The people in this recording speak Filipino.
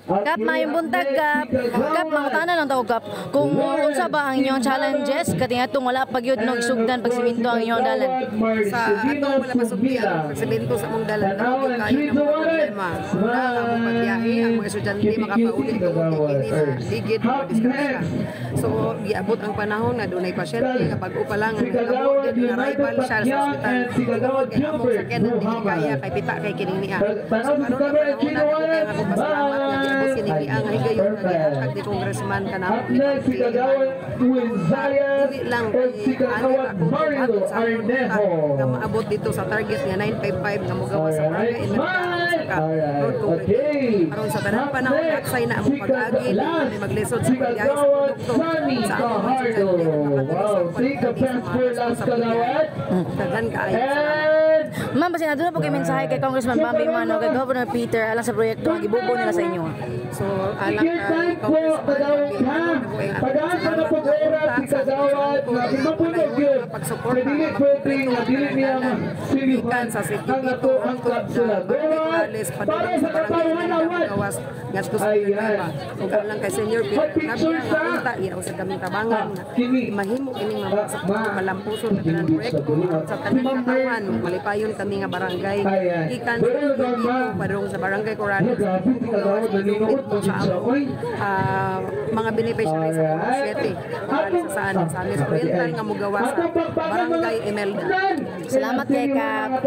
Kap, mayong buntag, Kap. Kap, mangutana lang tao, Kap. Kung unsa ba ang inyong challenges, katingatong wala pagyud no isugdan pagsiminto ang inyong dalan. Sa atong wala pasugyan, pagsiminto sa mong dalan, tawag kayo ng mga problema. Una, ang mga pagbiyahe, ang mga estudyante makapauli ito kini na ligid o disgrasya. So, giabot ang panahon na dunay pasyente, kapag upalang ang nagabot, na-arrival siya sa ospital. Siguro, kaya among sakyan ang hindi kaya, kay pita kay kining niya. So, karon na panahon na, kaya nga kong pasalamat nga giabot kining niya, nga higayon na gihatag ni Congressman kanamo ni hindi lang ano ako patod sa nga maabot dito sa target nga 955 nga mogawa sa barangay Emerald sa road complete. Aron sa tanang panahon aksay na ang pag-agi ni maglisod sa pagbiyahe sa produkto sa among mga estudyante Ma'am, basta na po kayo mensahe kay Congressman Bambi Mano, kay Governor Peter alang sa proyekto nga gibubo nila sa inyo. So, alang kay Congressman Bambi Mano, pag-support na ikan sa City dito hangtod sa Baliales padulong sa barangay na magawas ngadto sa Pilima. Kung lang kay Senior Peter Nabia nga unta iyaw sa kaming tabangan nga mahimo kining malampuson na tanang proyekto sa tanang katawan malipayon kami nga barangay ikan sa dito padulong sa barangay Corrales magawas dito sa among mga beneficiaries sa Coron 7 sa San Oriental nga mogawa sa barangay Emelda. Salamat kay Kap.